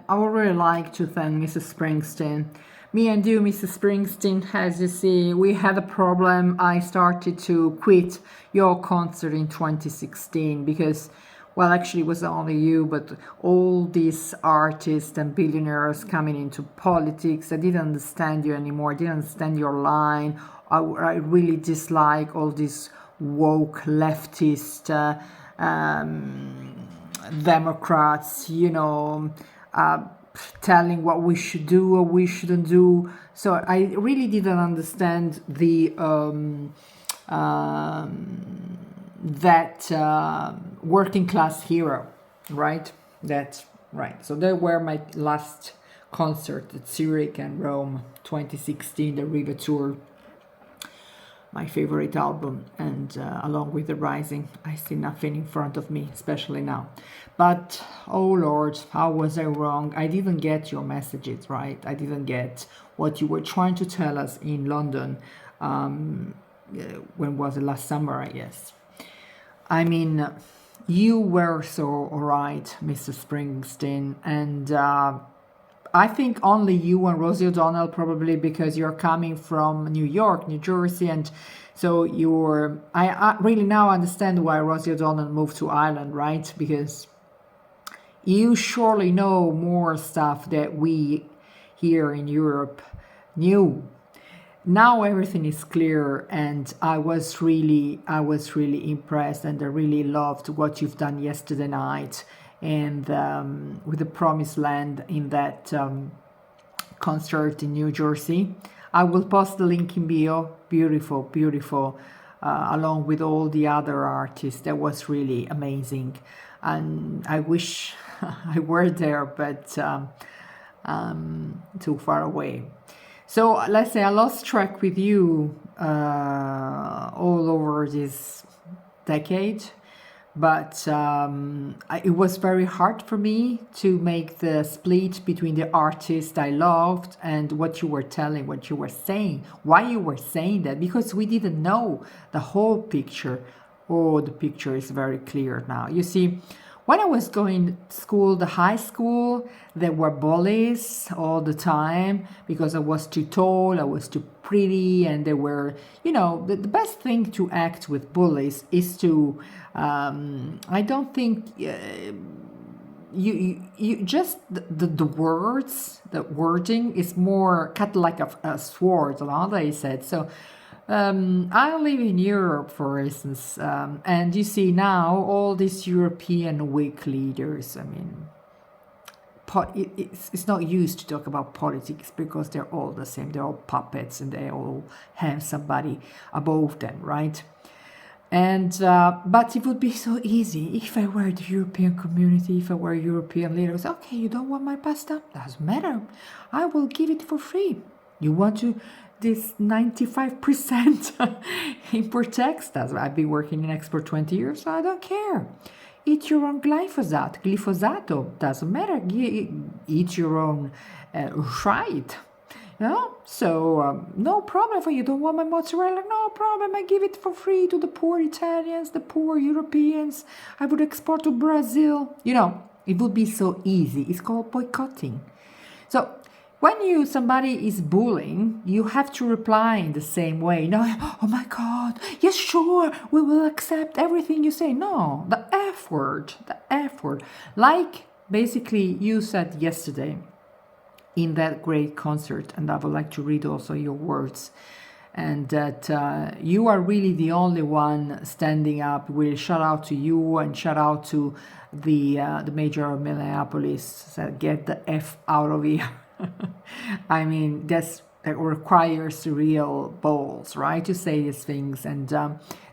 I would really like to thank Mrs. Springsteen. Me and you, Mrs. Springsteen, as you see, we had a problem. I started to quit your concert in 2016 because, well, actually it was only you, but all these artists and billionaires coming into politics, I didn't understand you anymore. I didn't understand your line. I really dislike all these woke leftist Democrats, telling what we should do or we shouldn't do. So I really didn't understand the that working class hero, right? That's right. So they were my last concert at Zurich and Rome, 2016, the River Tour. My favorite album, and along with The Rising, I see nothing in front of me, especially now. But, oh Lord, how was I wrong? I didn't get your messages, right? I didn't get what you were trying to tell us in London. When was it? Last summer, I guess. I mean, you were so right, Mr. Springsteen, and I think only you and Rosie O'Donnell, probably because you're coming from New York, New Jersey, and so I really now understand why Rosie O'Donnell moved to Ireland, right? Because you surely know more stuff that we here in Europe knew. Now everything is clear, and I was really impressed, and I really loved what you've done yesterday night, and with the Promised Land in that concert in New Jersey. I will post the link in bio. Beautiful, beautiful, along with all the other artists. That was really amazing, and I wish I were there, but too far away. So let's say I lost track with you all over this decade, but it was very hard for me to make the split between the artist I loved and what you were telling, what you were saying, why you were saying that, because we didn't know the whole picture. Oh, the picture is very clear now. You see, when I was going to school, the high school, there were bullies all the time because I was too tall, I was too pretty, and they were, the best thing to act with bullies is to, I don't think, you just, the words, the wording is more cut like a sword, they said. So, I live in Europe, for instance, and you see now all these European weak leaders. I mean, it's not used to talk about politics because they're all the same. They're all puppets, and they all have somebody above them, right? And but it would be so easy if I were the European community, if I were a European leader. Okay, you don't want my pasta? Doesn't matter. I will give it for free. You want to? This 95% import tax. I've been working in export 20 years, so I don't care. Eat your own glyphosato, doesn't matter. Eat your own shite. So no problem for you. Don't want my mozzarella? No problem. I give it for free to the poor Italians, the poor Europeans. I would export to Brazil. It would be so easy. It's called boycotting. So when somebody is bullying, you have to reply in the same way. No, oh my God, yes, sure, we will accept everything you say. No, the F word. Like basically you said yesterday in that great concert, and I would like to read also your words, and that you are really the only one standing up. We'll shout out to you and shout out to the mayor of Minneapolis. Said, get the F out of here. I mean, that requires real balls, right, to say these things. And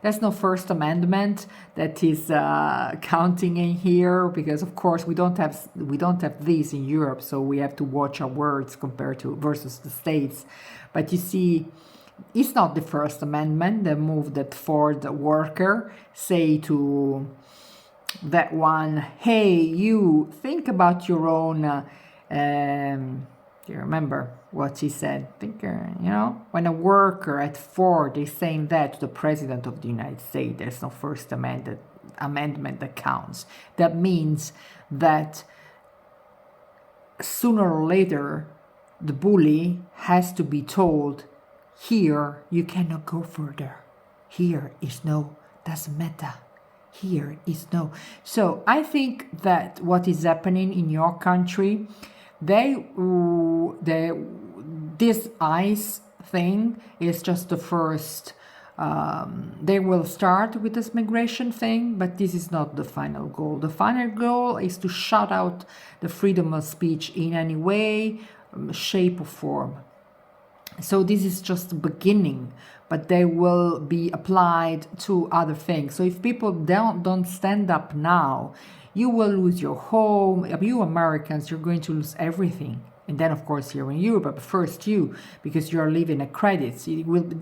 there's no First Amendment that is counting in here, because of course we don't have these in Europe, so we have to watch our words compared to versus the States. But you see, it's not the First Amendment, the move that Ford worker say to that one, hey, you think about your own. Do you remember what he said? When a worker at Ford is saying that to the President of the United States, there's no First Amendment that counts. That means that sooner or later, the bully has to be told, here you cannot go further. Here is no, doesn't matter. Here is no. So I think that what is happening in your country, this ICE thing is just the first. They will start with this migration thing, but this is not the final goal. The final goal is to shut out the freedom of speech in any way, shape or form. So this is just the beginning, but they will be applied to other things. So if people don't stand up now, you will lose your home. You Americans, you're going to lose everything. And then, of course, here in Europe, but first you, because you are living a credit.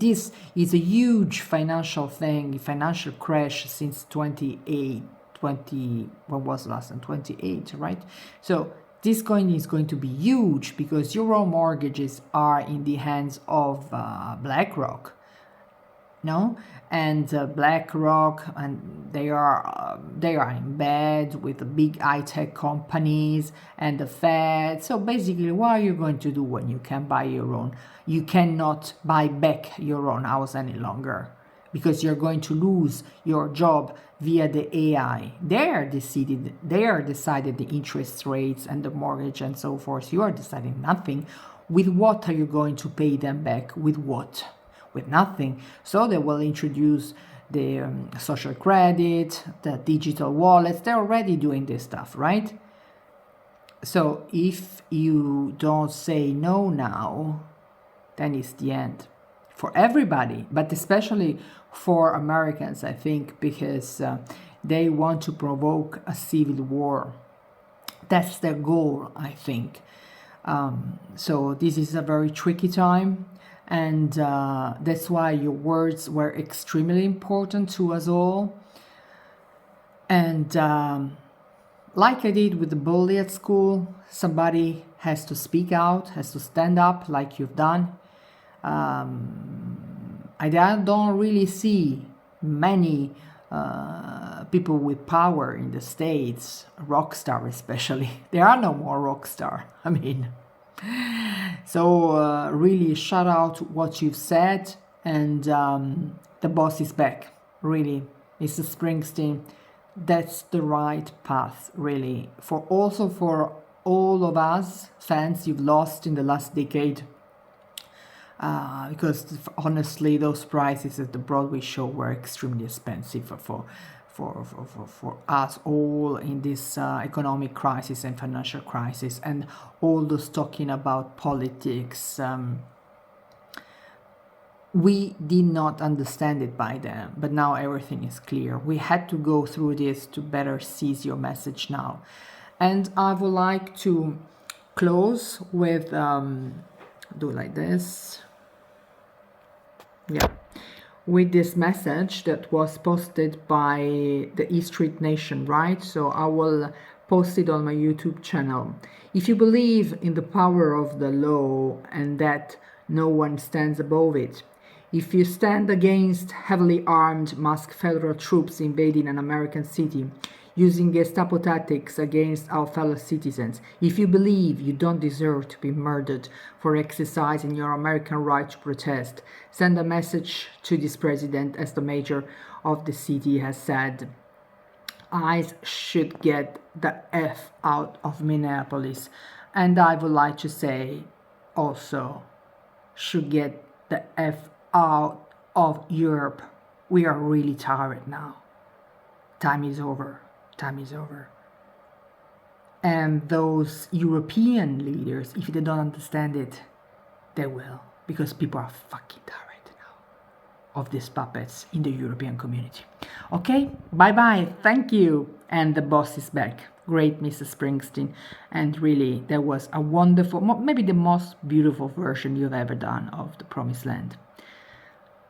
This is a huge financial thing, financial crash since 28, what was last time? 28, right? So this coin is going to be huge because euro mortgages are in the hands of BlackRock, no? And BlackRock, and they are in bed with the big high-tech companies and the Fed. So basically, what are you going to do when you can buy your own? You cannot buy back your own house any longer because you're going to lose your job via the AI. They are decided the interest rates and the mortgage and so forth. You are deciding nothing. With what are you going to pay them back? With what? With nothing. So they will introduce the social credit, the digital wallets. They're already doing this stuff, right? So if you don't say no now, then it's the end for everybody, but especially for Americans, I think, because they want to provoke a civil war. That's their goal, I think. So this is a very tricky time. And that's why your words were extremely important to us all. And like I did with the bully at school, somebody has to speak out, has to stand up like you've done. I don't really see many people with power in the States, rock star especially. There are no more rock star. I mean... So really shout out what you've said, and the boss is back, really. Mr. Springsteen, that's the right path, really. For all of us fans you've lost in the last decade, because honestly those prices at the Broadway show were extremely expensive for us all in this economic crisis and financial crisis, and all those talking about politics. We did not understand it by then, but now everything is clear. We had to go through this to better seize your message now. And I would like to close with, do like this. Yeah. With this message that was posted by the E Street Nation, right? So I will post it on my YouTube channel. If you believe in the power of the law and that no one stands above it, if you stand against heavily armed masked federal troops invading an American city, using Gestapo tactics against our fellow citizens, if you believe you don't deserve to be murdered for exercising your American right to protest, send a message to this president, as the mayor of the city has said. ICE should get the F out of Minneapolis. And I would like to say also, should get the F out of Europe. We are really tired now. Time is over. Time is over. And those European leaders, if they don't understand it, they will, because people are fucking tired now of these puppets in the European community. Okay, bye-bye, thank you. And the boss is back. Great, Mr. Springsteen. And really, there was a wonderful, maybe the most beautiful version you've ever done of The Promised Land.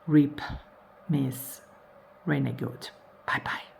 RIP, Miss Renegade. Bye-bye.